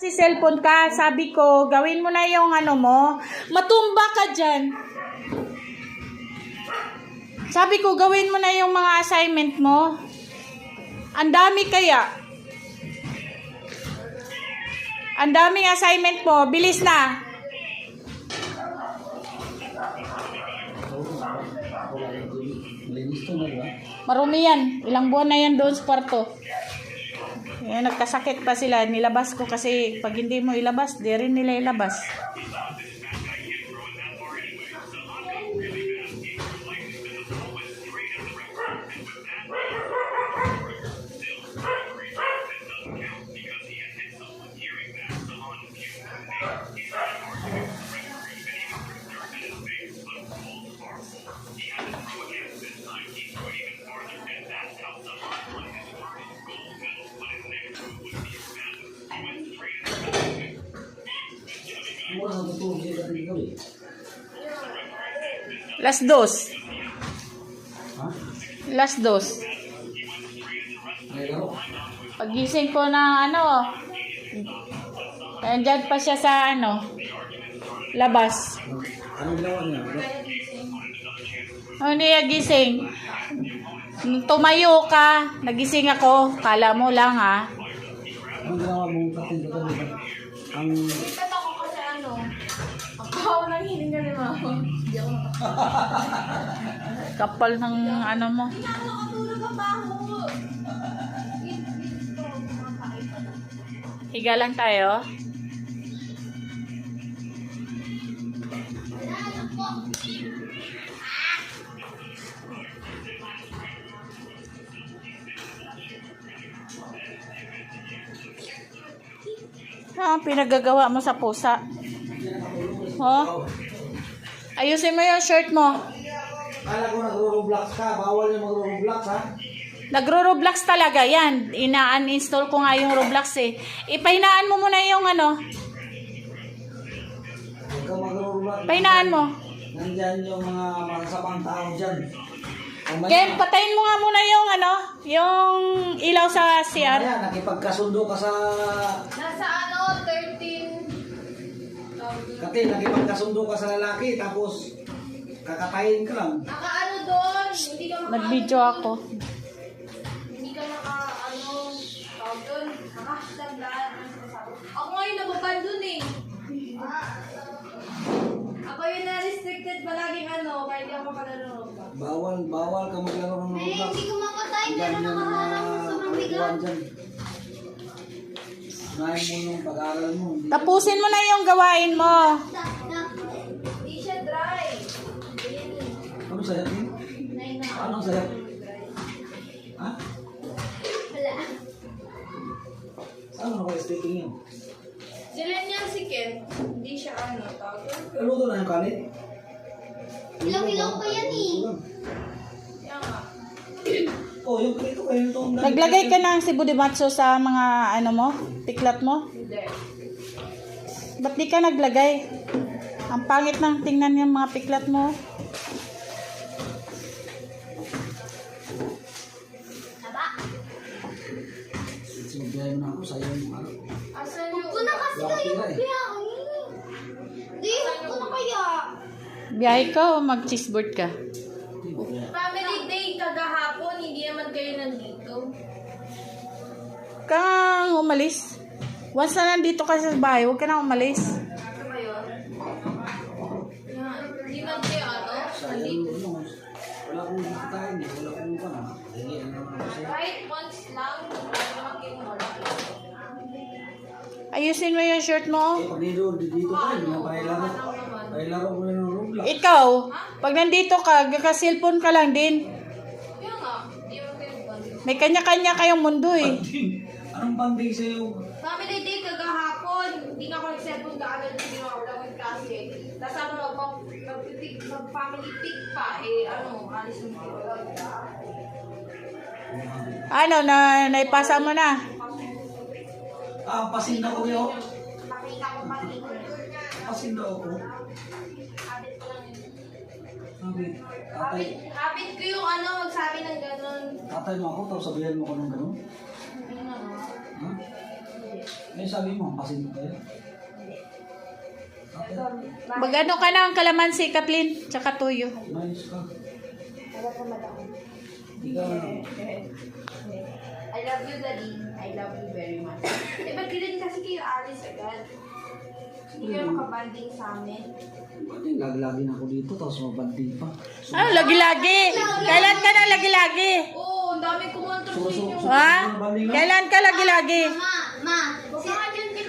Si cellphone ka, sabi ko, gawin mo na yung ano mo. Matumba ka dyan. Sabi ko, gawin mo na yung mga assignment mo. Ang dami kaya. Ang daming assignment mo. Bilis na. Marumi yan. Ilang buwan na yan doon sa kwarto. Yan, nagkasakit pa sila. Nilabas ko kasi pag hindi mo ilabas, di rin nila ilabas. Las dos. Las dos. Pagising ko ng ano, andyan pa siya sa ano, labas. Anong ginawa niya? Ano niya gising? Nung tumayo ka, nagising ako. Kala mo lang ha. Anong ginawa mo? Ang Ito ko kasi ano, ako nang hininga ni mama. Hindi ako Kapal ng ano mo. Hindi ako nakatulog ang baho. Higa lang tayo. Ano ang pinagagawa mo sa pusa? Oh? Ayusin mo yung shirt mo. kala ko nagro-roblox ka. Bawal yung magro-roblox ha. Nagro-Roblox talaga yan. Ina-uninstall ko nga yung Roblox eh. Ipahinaan mo muna yung ano. Huwag ka magro-roblox. Pahinaan mo. Nandyan yung mga masamang tao dyan. Ken, patayin mo nga muna yung ano, yung ilaw sa CR. Kaya nakipagkasundo ka sa... Nasa ano, 13. Kati, nakipagkasundo ka sa lalaki. Tapos, kakatayin ka lang. Naka-ano doon, hindi ka Nag-video ako. Hindi ka naka-ano, tawag doon, naka-hashtag lahat. Ako ngayon nababan doon eh. Ako yung na-restricted palaging ano, kaya hindi ako makalaro. Bawal ka maglaro ng Roblox. Hindi ko mapatay, Ang pero ganyan na nakaharap sa sobrang bigat. kalikuan dyan. Unahin mo yung pag-aaral mo. Hindi- Tapusin mo na yung gawain mo. Hindi siya dry. Ano sa'yo? Nine na. Anong sa'yo? Ha? Wala. Saan mo naka-sticking yun? Sila niya si Ken, hindi siya ano, tawag doon. Luto na yung kanin? Ilaw-ilaw pa yan eh. Kaya nga. Oh, yung ito kayo itong... Naglagay ka ng sibudimatsu sa mga ano mo, tiklat mo. Hindi. Ba't di ka naglagay? Ang pangit ng tingnan yung mga piklat mo. Taba. Sinabihan mo na ako sa'yo yung ano. Asan yung... Huwag na kasi kayo magbiyahe. Hindi, huwag na kaya. Biyahe ka o mag-cheeseboard ka? Family day kagahapon, hindi naman kayo nandito. Kang umalis. Once na nandito ka sa bahay, huwag ka na umalis. Ano ba yun? Yan. Hindi man kayo ano, nandito. Wala kong bitahin eh. Wala kong pa na. Hindi, ano naman ako sa'yo. Kahit once lang, hindi naman kayo wala. Ayusin mo yung shirt mo. Eh, pag dito ka rin, pailaro. Pailaro ko yung Roblox. Ikaw, pag nandito ka, kaka-cellphone ka lang din. Kaya nga, hindi naman kayo bonding. May kanya-kanya kayong mundo eh. Anong banding sa'yo? Family day kagahapon, hindi na ako nag-cellphone kaagad yung ginawa ko lang kasi. Tapos ano, mag-family pic pa, eh ano, alis yung Ano, naipasa mo na. Ah, pasin na ko yun. Pakita ko pati. Pasin na ako. Habit ko lang yun. Sabi, tatay, Habit ko yung ano, magsabi ng gano'n. tatay mo ako, tapos sabihin mo ko ng gano'n. Ano, Ha? May sabi mo, pasin mo kayo. Magano ka na ang kalamansi, Kathleen? Tsaka tuyo. Mayos ka. Wala pa madami. Ikaw na. I love you, Daddy. I love you very much. Eh, ba't ganun kasi kayo alis agad? Hindi kayo makabanding sa amin. Ba't yung lagi-lagi na ako dito, tapos mabanding pa. Ano, lagi-lagi? Kailan ka na lagi-lagi? Oo, ang dami kumontra sa inyo. Ha? Kailan ka lagi-lagi? Ma,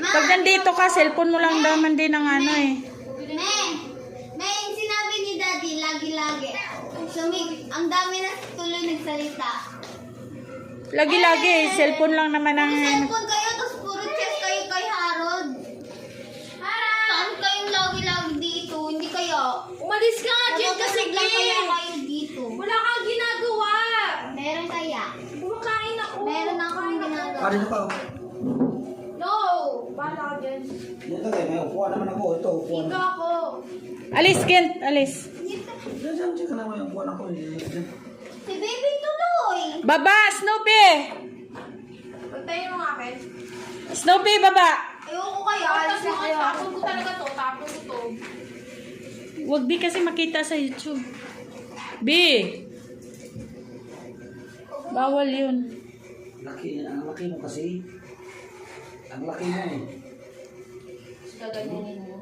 Pag nandito ka, cellphone mo lang daman din ang ano eh. may sinabi ni Daddy, lagi-lagi. Ang dami na tuloy nagsalita. Lagi-lagi, cellphone lang naman ang ano. Cellphone kayo, tapos puro chess kayo kay Harold. Saan kayong lagi-lagi dito? Hindi kayo. Umalis ka nga, Jen, kasi Lang kaya game. kayo dito. Wala kang ginagawa. Meron kaya. Kumakain ako. Meron akong ginagawa. Kanina pa. No! Bala ka dyan. Dito kayo, may upuan naman ako. Ito, upuan. Higa ako. Alis, Kent, alis. Diyan ka na, may upuan ako. Si Baby tuloy. Baba, Snoopy! Pagtayin mo nga, Ken. Snoopy, baba! Ayoko kaya. Tapos Alis na kayo. tapon ko talaga to. Tapon ko to. Wag di kasi makita sa YouTube. B! Bawal yun. Ang laki mo kasi. Ang laki mo eh. Gaganyanin mo.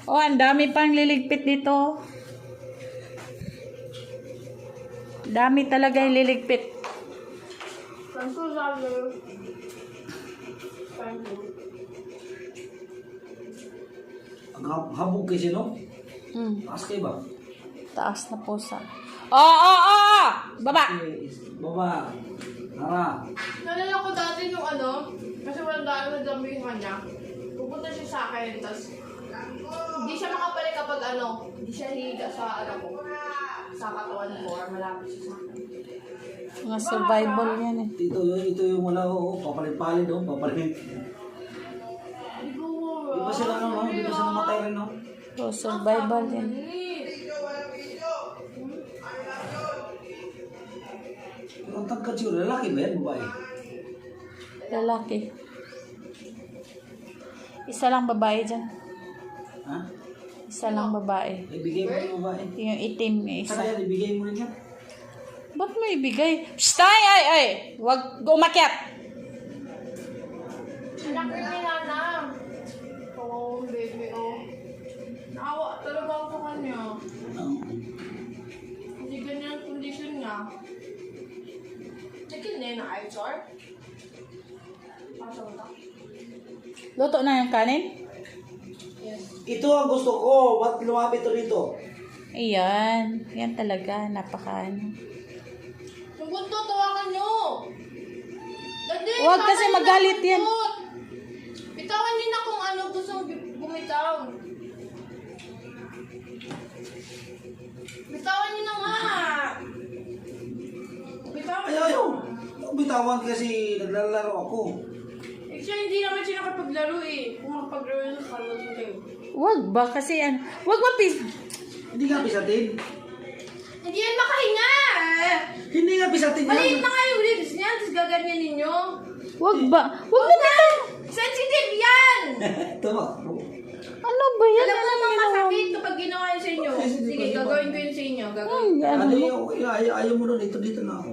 Oh, ang dami pang liligpit dito. Dami talaga yung liligpit. Thank you, Zalo. Thank you. Ang habog kasi no? Hmm, Taas kayo ba? taas na pusa. Oh! Baba! Baba. Tara. Nalala ko dati yung ano, kasi walang daan na dami yung kanya. Pupunta siya sa akin, tapos hindi siya makapalik kapag ano, hindi siya higa sa ano ko, sa katawan ko, or malapit siya sa akin. Mga survival yan eh. Ito yung wala ko. Papalit-palit oh. Papalit. Di ba sila ano no? Di ba sila namatay rin no? Oh, survival yan. Ang tangkad siya. Lalaki ba yan? Babae? Lalaki. Isa lang babae dyan. Ha? Isa lang babae. Ibigay mo yung babae. Yung itim yung isa. Kaya ibigay mo rin yan. Ba't mo ibigay? Shh! Ay! Huwag umakyat! Anak ko ni Nana. Oo, baby, oh. Naawa talaga ako sa kanya. Hindi ganyan ang condition niya. Chicken na yun na Ipsor. Pasok na. Luto na yung kanin? Yes. Ito ang gusto ko. Ba't lumapit ito dito? Ayan. Yan talaga. Napaka Yung buntot, tawakan nyo! Dadi, Huwag kasi tawakan nyo magalit ng yan. buntot. Bitawan nyo na kung ano gusto bumitaw. Bitawan nyo na nga! Bitawan nyo. Ayaw. Bitawan kasi naglalaro ako. Eh, siya hindi naman siya nakapaglaro eh. Kung makapaglaro yun, kalaro kayo. Huwag ba? Kasi huwag mapis... Hindi nga pisatin. Hindi yan makahinga! Hindi nga pisatin Maliit yan. na nga yung ribs niyan, tapos gaganyan ninyo. Huwag ba? Huwag na bitaw! Sensitive yan! Tama. Ano ba yan? Alam mo Ano naman ginawa mo? masakit kapag ginawa yun sa inyo. Sige, gagawin ko yun sa inyo. Gagawin. Ano Ano mo? yung ayaw mo nun. Dito na ako.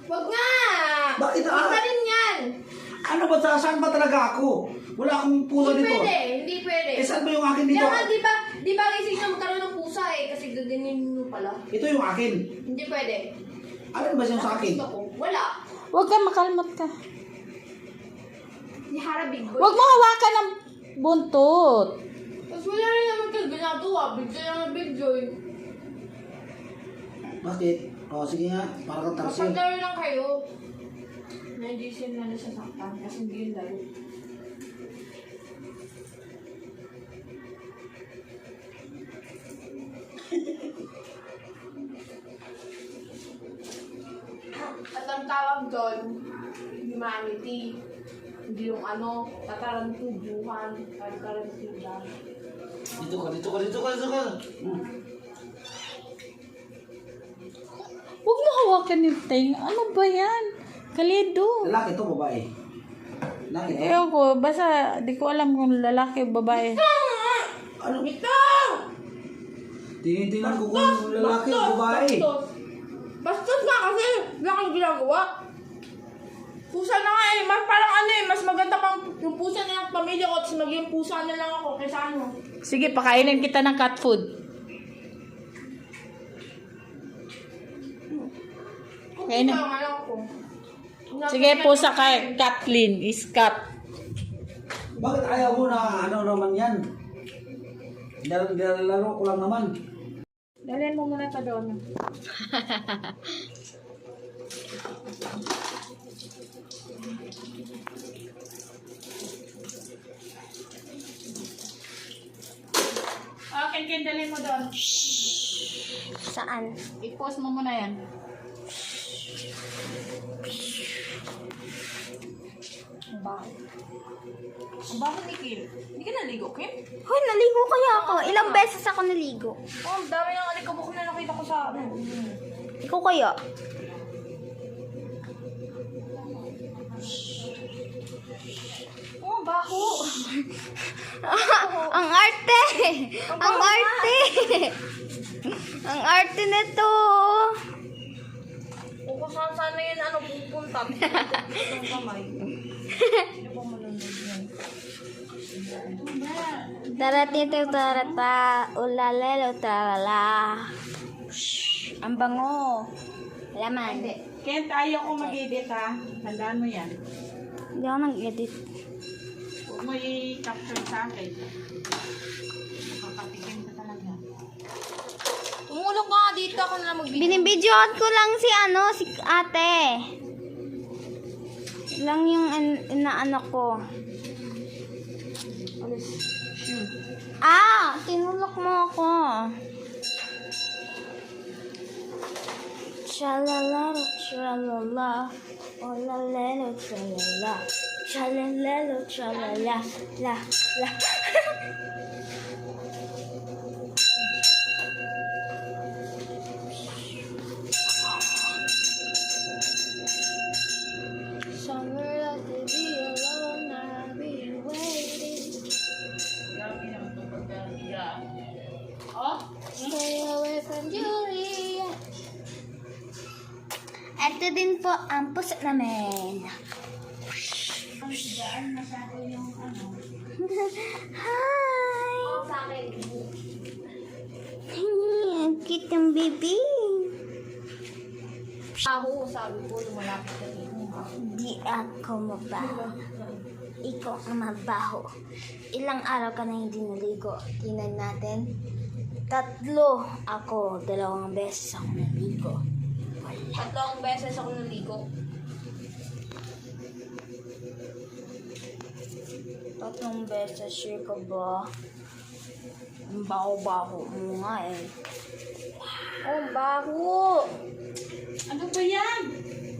Wag nga! Bakit Isa rin yan! Ano ba? Saan ba talaga ako? Wala akong puso Hindi dito. pwede, hindi pwede. Eh, saan ba yung akin dito? Kaya nga, di ba kasi na magkaroon ng pusa eh, kasi gaganyan nyo pala. Ito yung akin. Hindi pwede. Ano ba yung sa akin? Gusto ko. Wala. Huwag ka makalmat ka. Si Hara Big Boy. Huwag mo hawakan ng buntot. Tapos wala rin naman kayo ginagawa. Big Joy ang Big Joy. Bakit? O, sige nga. Para kang tarsil. Kapag laro lang kayo, na hindi siya na nasasaktan kasi hindi yung laro. At ang tawag doon, humanity. Hindi yung ano, tatarantuduhan, tatarantuduhan. Dito ka. Huwag mo hawakan yung ting. Ano ba yan? Kalido. Lalaki to, babae. Lalaki to. Ewan ko, basta di ko alam kung lalaki o babae. Ano? Ito! Tinitingnan ko kung lalaki o babae. Bastos nga kasi. Wala kang ginagawa. Pusa na nga eh. Mas parang ano eh. Mas maganda pang yung pusa na yung pamilya ko. Tapos maging pusa na lang ako kaysa ano. Sige, pakainin kita ng cat food. Kainin. Pusa nga lang ako. Sige, pusa kay Kathleen is cat. Bakit ayaw mo na ano naman yan? Laro ko lang naman. Dalhin mo muna sa doon. Okay, Ken, dalhin mo doon. Saan? I-post mo muna yan. Ang baho. Ang baho ni Kim. Hindi ka naligo, Kim? Hoy, naligo kaya ako. Ilang beses ako naligo. Oh, ang dami ng alikabok na nakita ko sa ano. Ikaw kaya? Oh, baho. Ang arte! Ang arte! Ang arte nito! O kung saan sana yun, ano, pupunta. Ang kamay. Hindi pa malunod yan. Taratito tarata, ulalelo tarala. Ang bango. Laman. Kent, ayaw ko mag-edit ha. Tandaan mo yan. Hindi ako nag-edit. Huwag mo i-capture sa akin. Nakakatikim ka talaga. Tumulong ka nga dito, ako na lang mag-video. Binibidyoan ko lang si si ate. Lang yung inaano ko. Tinulok mo ako. Chalalaro, tralala. Olalelo, tralala. Chalalelo, tralala. La, la. Somewhere I could be alone, I'll be waiting. Oh? Stay away from Julia. Ito din po ang puso namin. Hi! Sa akin. Ang cute ng baby. Baho, sabi ko, lumalapit ka dito. Di ako mabaho. Ikaw ang mabaho. Ilang araw ka na hindi naligo. Tingnan natin. 3 ako. 2 beses ako naligo. Tatlong beses ako naligo. 3 beses, sure ka ba? Ang baho-baho mo nga eh. Oh, baho! Ano ba yan?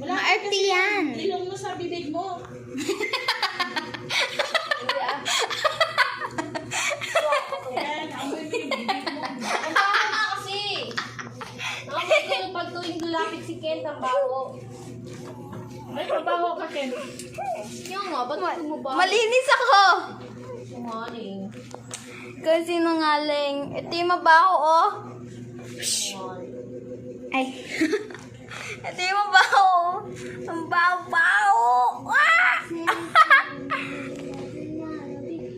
Wala Maarte kasi yan. ilong mo sa bibig mo. Hindi ah. Yan, amoy mo yung bibig mo. Ang baho nga kasi! Nakapag ko yung pag tuwing lumapit si Kent, ang baho. May trabaho ka, Ken. Yung nga, ba't mo ba? Malinis ako! Singaling. Kung sinungaling. Ito yung mabaho, oh. Ay. Ito yung mabaho, oh. Ang baho-baho. Ah!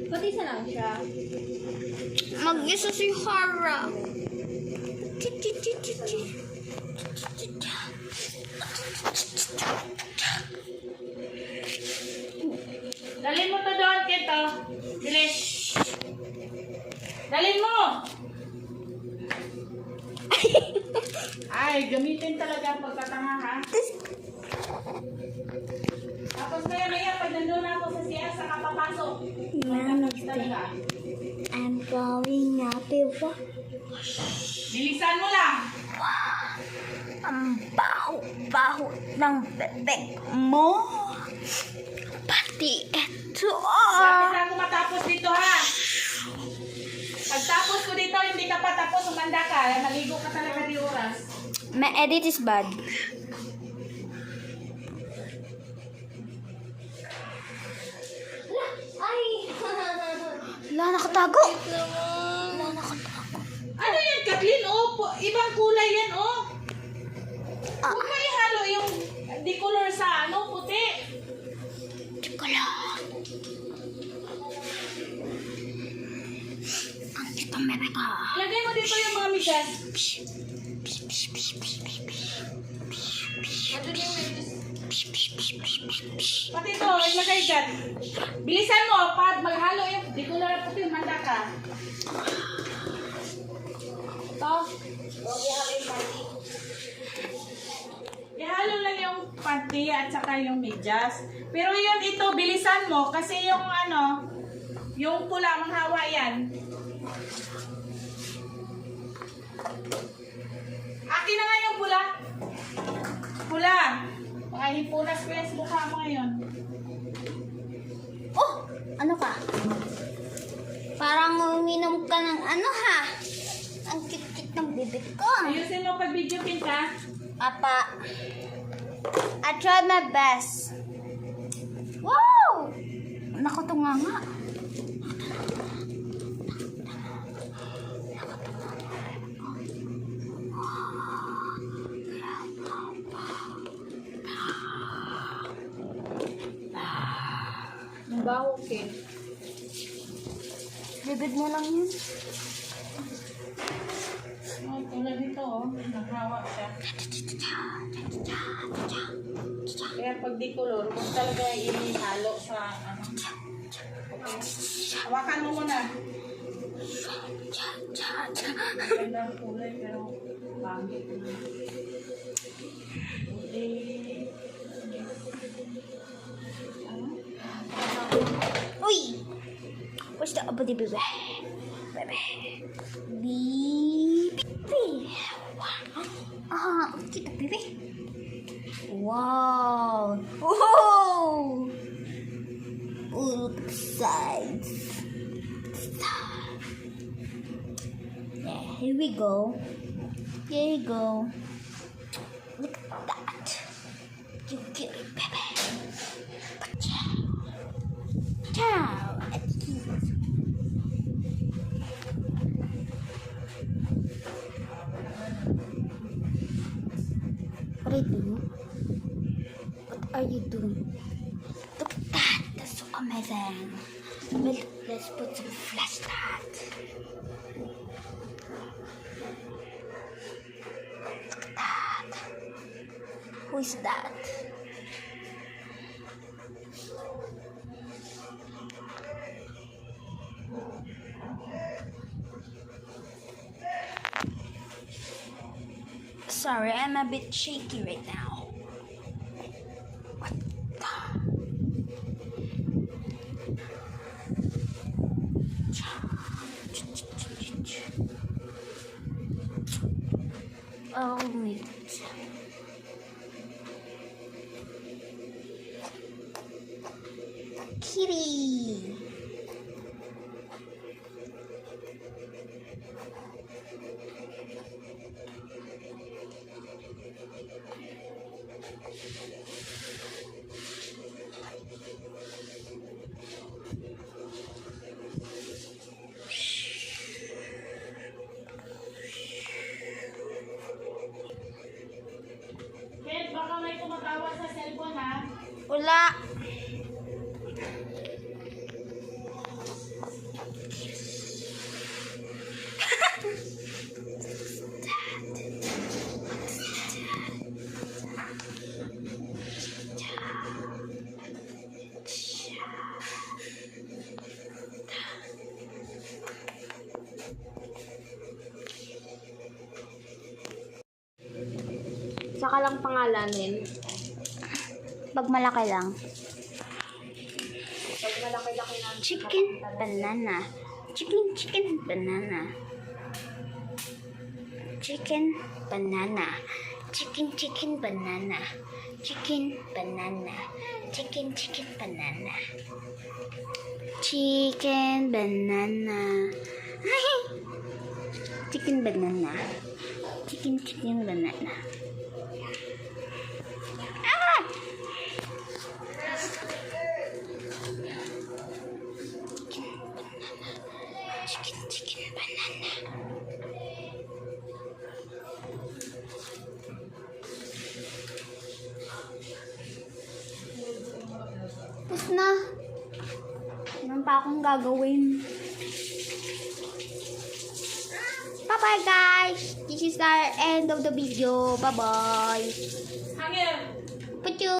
Ba't isa lang siya? Mag-isa si Hara. Dalhin mo to doon, Ken, to. Bilis. Dalhin mo! Ay, gamitin talaga ang pagkatanga, ha? Tapos maya-maya, pag nandun na ako sa CR, saka papasok. Magkatapos talaga. I'm going up diba? Bilisan mo lang. Ang baho-baho ng bebek mo. Pati ito. Lapit na ako matapos dito, ha? Pagtapos ko dito, hindi ka pa tapos, umanda ka. Naligo ka talaga di oras. My edit is bad. Ay! Wala, nakatago. Wala, nakatago. Ano yan, Kathleen? Oh, ibang kulay yan, oh. Ah. Huwag mo ihalo yung decolor sa puti. Chocolate. Ang kitang bebe ka. Lagay mo dito yung mga migas. Ano yung Pati ito, ilagay dyan. Bilisan mo, pag maghalo yung decolor at puti, manda ka. Ito. Ihalo lang yung panty at saka yung medyas. Pero yun, ito, bilisan mo kasi yung yung pula, manghawa yan. Akin na nga yung pula. Pula. Mga hipunas ko yan sa mukha mo ngayon. Oh! Ano ka? Parang uminom ka ng ano ha? Ang kit-kit ng bibig ko. Ayusin mo pag video pinta. Apa. I tried my best. Wow! Naku, tunganga. Ang baho, Ken. Bibig mo lang yun. Oh, tulad nito, oh. Naghawa siya. Kaya pag di color, huwag talaga ihalo sa Okay. Hawakan mo muna. Ganda ang kulay, pero pangit na. Uy! Where's the abadi bebe? Bebe. Bebe. Ah, kita bebe. Wow. Oh! Sides. Yeah, here we go. Here you go. Look at that. You get it, baby. Ciao. What are you doing? What are you doing? Look at that. That's so amazing. Let's put some flash that. Look at that. Who is that? Sorry, I'm a bit shaky right now. What the? Oh, wait. Kitty. Ken, baka may tumatawag sa cellphone, ha? Wala. Saka lang pangalanin. Pag malaki lang. Pag malaki-laki na. Chicken banana. Chicken banana. Chicken banana. Chicken banana. Chicken banana. Chicken banana. Chicken banana. Chicken banana. Chicken banana. Ah! Chicken banana. Tapos na. Meron pa akong gagawin. Bye-bye guys. This is the end of the video. Bye-bye. Hangir! Put you.